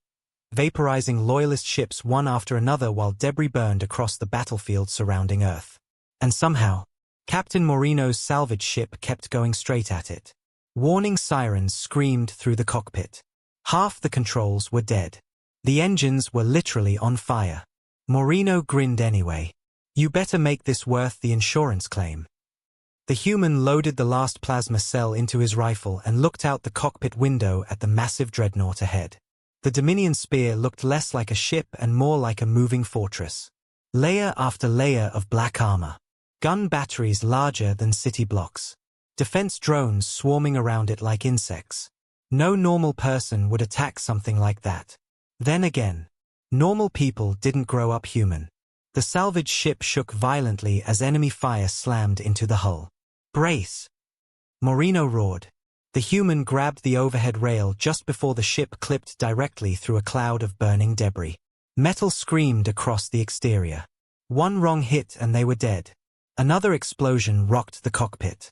Speaker 1: vaporizing loyalist ships one after another while debris burned across the battlefield surrounding Earth. And somehow, Captain Moreno's salvage ship kept going straight at it. Warning sirens screamed through the cockpit. Half the controls were dead. The engines were literally on fire. Moreno grinned anyway. "You better make this worth the insurance claim." The human loaded the last plasma cell into his rifle and looked out the cockpit window at the massive dreadnought ahead. The Dominion spear looked less like a ship and more like a moving fortress. Layer after layer of black armor. Gun batteries larger than city blocks. Defense drones swarming around it like insects. No normal person would attack something like that. Then again, normal people didn't grow up human. The salvage ship shook violently as enemy fire slammed into the hull. "Brace!" Moreno roared. The human grabbed the overhead rail just before the ship clipped directly through a cloud of burning debris. Metal screamed across the exterior. One wrong hit and they were dead. Another explosion rocked the cockpit.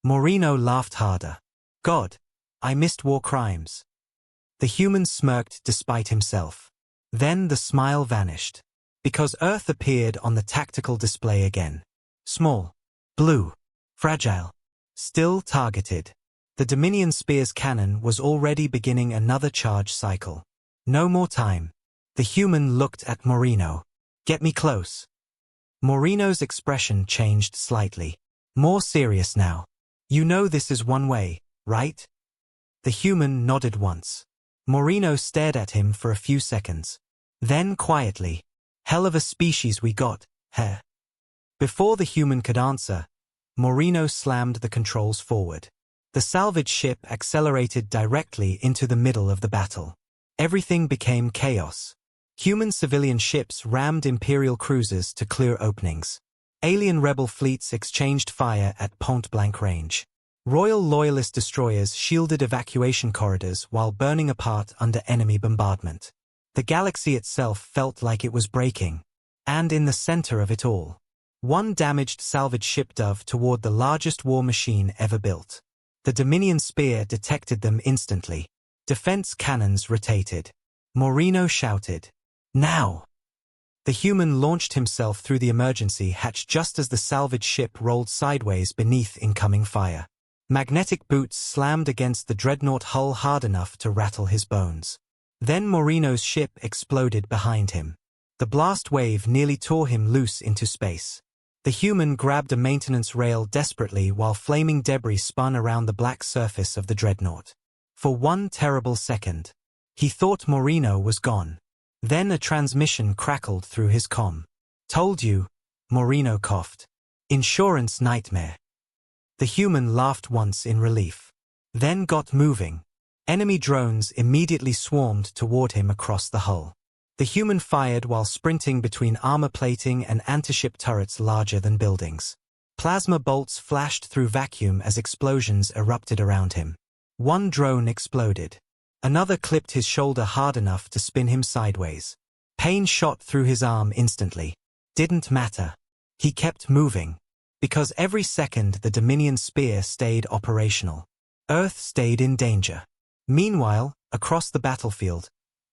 Speaker 1: Moreno laughed harder. "God, I missed war crimes." The human smirked despite himself. Then the smile vanished. Because Earth appeared on the tactical display again. Small, blue, fragile, still targeted. The Dominion spear's cannon was already beginning another charge cycle. No more time. The human looked at Moreno. "Get me close." Moreno's expression changed slightly. More serious now. "You know this is one way, right?" The human nodded once. Moreno stared at him for a few seconds. Then quietly, "Hell of a species we got, heh?" Before the human could answer, Moreno slammed the controls forward. The salvage ship accelerated directly into the middle of the battle. Everything became chaos. Human civilian ships rammed Imperial cruisers to clear openings. Alien rebel fleets exchanged fire at point-blank range. Royal Loyalist destroyers shielded evacuation corridors while burning apart under enemy bombardment. The galaxy itself felt like it was breaking. And in the center of it all, one damaged salvage ship dove toward the largest war machine ever built. The Dominion spear detected them instantly. Defense cannons rotated. Moreno shouted, "Now!" The human launched himself through the emergency hatch just as the salvage ship rolled sideways beneath incoming fire. Magnetic boots slammed against the dreadnought hull hard enough to rattle his bones. Then Moreno's ship exploded behind him. The blast wave nearly tore him loose into space. The human grabbed a maintenance rail desperately while flaming debris spun around the black surface of the dreadnought. For one terrible second, he thought Moreno was gone. Then a transmission crackled through his comm. "Told you," Moreno coughed. "Insurance nightmare." The human laughed once in relief. Then got moving. Enemy drones immediately swarmed toward him across the hull. The human fired while sprinting between armor plating and antiship turrets larger than buildings. Plasma bolts flashed through vacuum as explosions erupted around him. One drone exploded. Another clipped his shoulder hard enough to spin him sideways. Pain shot through his arm instantly. Didn't matter. He kept moving. Because every second the Dominion spear stayed operational. Earth stayed in danger. Meanwhile, across the battlefield,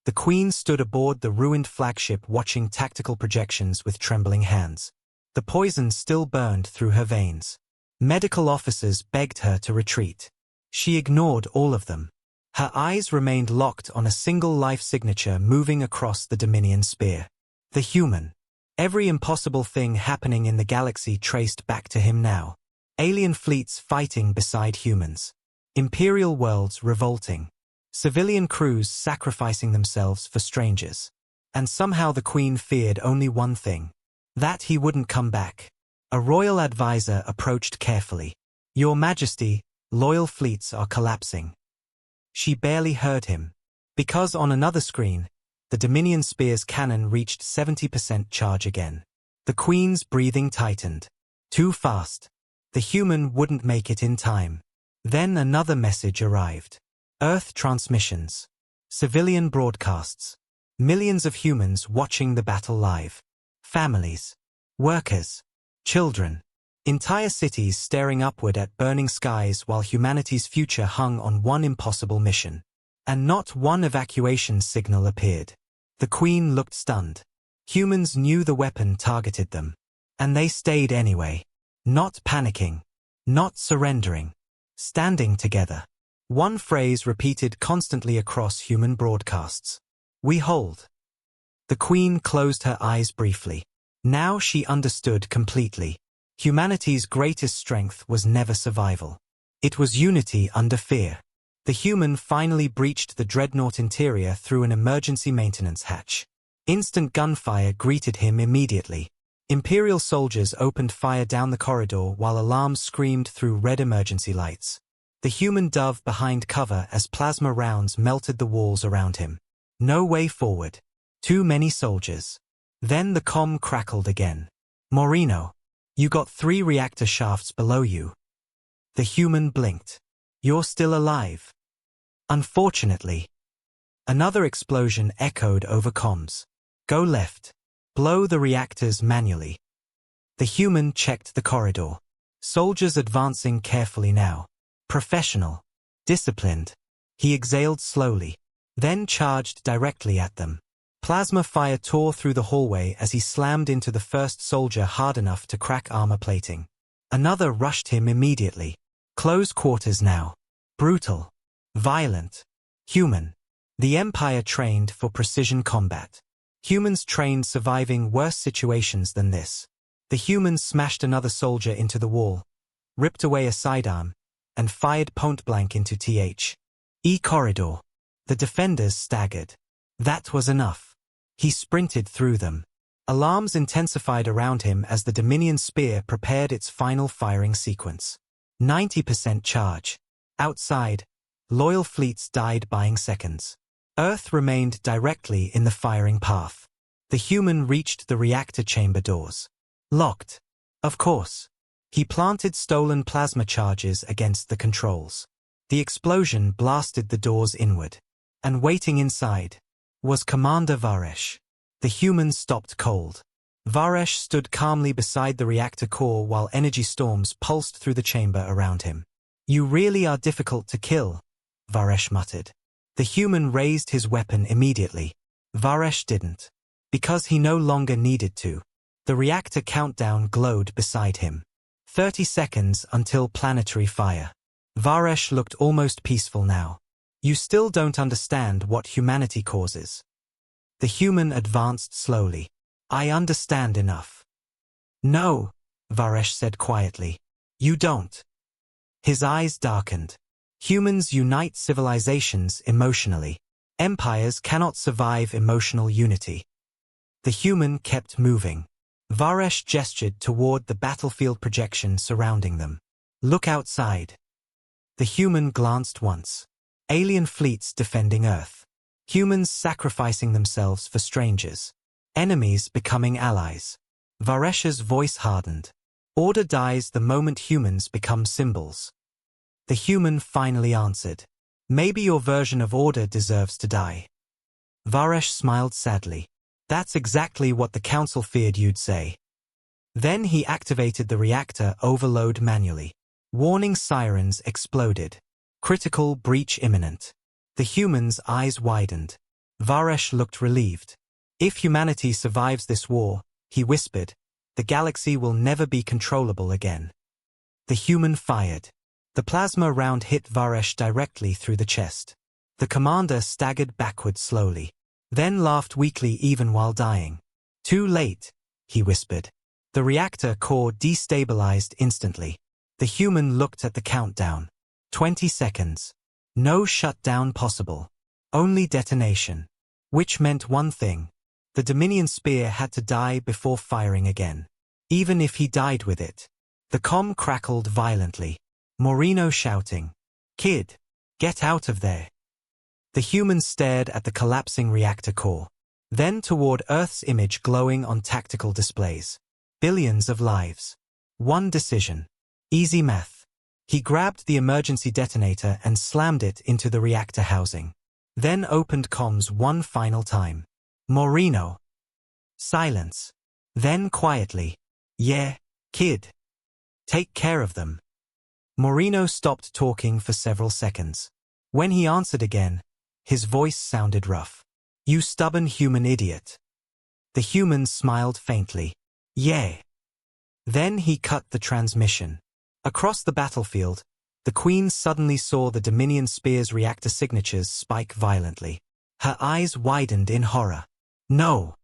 Speaker 1: the Queen stood aboard the ruined flagship watching tactical projections with trembling hands. The poison still burned through her veins. Medical officers begged her to retreat. She ignored all of them. Her eyes remained locked on a single life signature moving across the Dominion spear. The human. Every impossible thing happening in the galaxy traced back to him now. Alien fleets fighting beside humans. Imperial worlds revolting. Civilian crews sacrificing themselves for strangers. And somehow the Queen feared only one thing. That he wouldn't come back. A royal advisor approached carefully. Your Majesty, loyal fleets are collapsing. She barely heard him. Because on another screen, the Dominion Spear's cannon reached 70% charge again. The Queen's breathing tightened. Too fast. The human wouldn't make it in time. Then another message arrived. Earth transmissions. Civilian broadcasts. Millions of humans watching the battle live. Families. Workers. Children. Entire cities staring upward at burning skies while humanity's future hung on one impossible mission. And not one evacuation signal appeared. The Queen looked stunned. Humans knew the weapon targeted them. And they stayed anyway. Not panicking. Not surrendering. Standing together. One phrase repeated constantly across human broadcasts. We hold. The Queen closed her eyes briefly. Now she understood completely. Humanity's greatest strength was never survival. It was unity under fear. The human finally breached the dreadnought interior through an emergency maintenance hatch. Instant gunfire greeted him immediately. Imperial soldiers opened fire down the corridor while alarms screamed through red emergency lights. The human dove behind cover as plasma rounds melted the walls around him. No way forward. Too many soldiers. Then the comm crackled again. Moreno. You got 3 reactor shafts below you. The human blinked. You're still alive. Unfortunately. Another explosion echoed over comms. Go left. Blow the reactors manually. The human checked the corridor. Soldiers advancing carefully now. Professional. Disciplined. He exhaled slowly. Then charged directly at them. Plasma fire tore through the hallway as he slammed into the first soldier hard enough to crack armor plating. Another rushed him immediately. Close quarters now. Brutal. Violent. Human. The Empire trained for precision combat. Humans trained surviving worse situations than this. The human smashed another soldier into the wall, ripped away a sidearm, and fired point-blank into the corridor. The defenders staggered. That was enough. He sprinted through them. Alarms intensified around him as the Dominion Spear prepared its final firing sequence. 90% charge. Outside, loyal fleets died buying seconds. Earth remained directly in the firing path. The human reached the reactor chamber doors. Locked. Of course. He planted stolen plasma charges against the controls. The explosion blasted the doors inward. And waiting inside was Commander Varesh. The human stopped cold. Varesh stood calmly beside the reactor core while energy storms pulsed through the chamber around him. You really are difficult to kill, Varesh muttered. The human raised his weapon immediately. Varesh didn't. Because he no longer needed to. The reactor countdown glowed beside him. 30 seconds until planetary fire. Varesh looked almost peaceful now. You still don't understand what humanity causes. The human advanced slowly. I understand enough. No, Varesh said quietly. You don't. His eyes darkened. Humans unite civilizations emotionally. Empires cannot survive emotional unity. The human kept moving. Varesh gestured toward the battlefield projection surrounding them. Look outside. The human glanced once. Alien fleets defending Earth. Humans sacrificing themselves for strangers. Enemies becoming allies. Varesh's voice hardened. Order dies the moment humans become symbols. The human finally answered. Maybe your version of order deserves to die. Varesh smiled sadly. That's exactly what the Council feared you'd say. Then he activated the reactor overload manually. Warning sirens exploded. Critical breach imminent. The human's eyes widened. Varesh looked relieved. If humanity survives this war, he whispered, the galaxy will never be controllable again. The human fired. The plasma round hit Varesh directly through the chest. The commander staggered backward slowly. Then laughed weakly even while dying. Too late, he whispered. The reactor core destabilized instantly. The human looked at the countdown. 20 seconds. No shutdown possible. Only detonation. Which meant one thing. The Dominion Spear had to die before firing again. even if he died with it. The comm crackled violently. Moreno shouting, "Kid, get out of there." The humans stared at the collapsing reactor core, then toward Earth's image glowing on tactical displays. Billions of lives. One decision. Easy math. He grabbed the emergency detonator and slammed it into the reactor housing. Then opened comms one final time. "Moreno." Silence. Then quietly, "Yeah, kid. Take care of them." Moreno stopped talking for several seconds. When he answered again, his voice sounded rough. "You stubborn human idiot." The human smiled faintly. "Yeah." Then he cut the transmission. Across the battlefield, the Queen suddenly saw the Dominion Spear's reactor signatures spike violently. Her eyes widened in horror. No!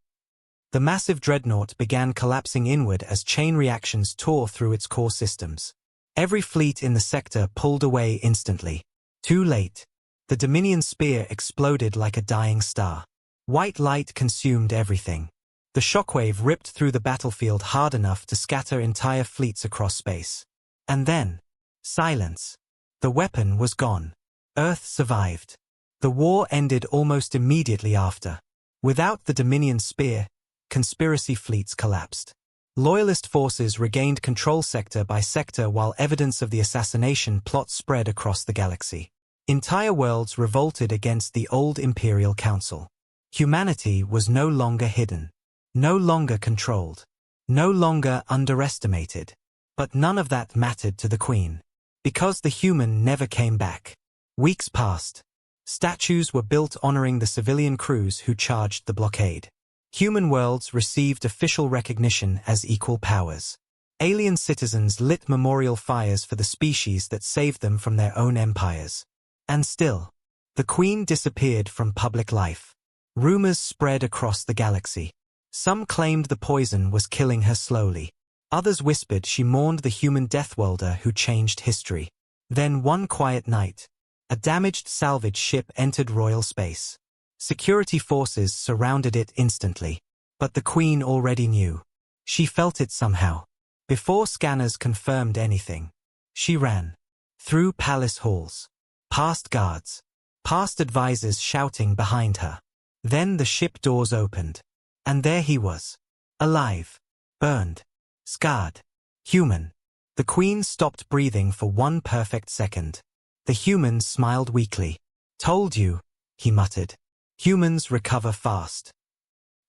Speaker 1: The massive dreadnought began collapsing inward as chain reactions tore through its core systems. Every fleet in the sector pulled away instantly. Too late. The Dominion Spear exploded like a dying star. White light consumed everything. The shockwave ripped through the battlefield hard enough to scatter entire fleets across space. And then, silence. The weapon was gone. Earth survived. The war ended almost immediately after. Without the Dominion Spear, conspiracy fleets collapsed. Loyalist forces regained control sector by sector while evidence of the assassination plot spread across the galaxy. Entire worlds revolted against the old Imperial Council. Humanity was no longer hidden, no longer controlled, no longer underestimated. But none of that mattered to the Queen, because the human never came back. Weeks passed. Statues were built honoring the civilian crews who charged the blockade. Human worlds received official recognition as equal powers. Alien citizens lit memorial fires for the species that saved them from their own empires. And still, the Queen disappeared from public life. Rumors spread across the galaxy. Some claimed the poison was killing her slowly. Others whispered she mourned the human death welder who changed history. Then one quiet night, a damaged salvage ship entered royal space. Security forces surrounded it instantly. But the Queen already knew. She felt it somehow. Before scanners confirmed anything, she ran. Through palace halls. Past guards. Past advisors shouting behind her. Then the ship doors opened. And there he was. Alive. Burned. Scarred. Human. The Queen stopped breathing for one perfect second. The human smiled weakly. "Told you," he muttered. "Humans recover fast."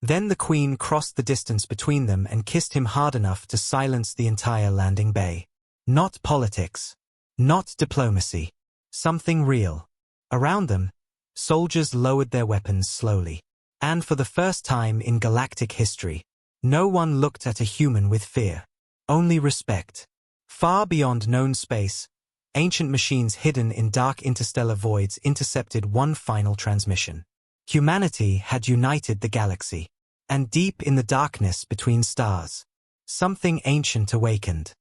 Speaker 1: Then the Queen crossed the distance between them and kissed him hard enough to silence the entire landing bay. Not politics. Not diplomacy. Something real. Around them, soldiers lowered their weapons slowly. And for the first time in galactic history, no one looked at a human with fear. Only respect. Far beyond known space, ancient machines hidden in dark interstellar voids intercepted one final transmission. Humanity had united the galaxy. And deep in the darkness between stars, something ancient awakened.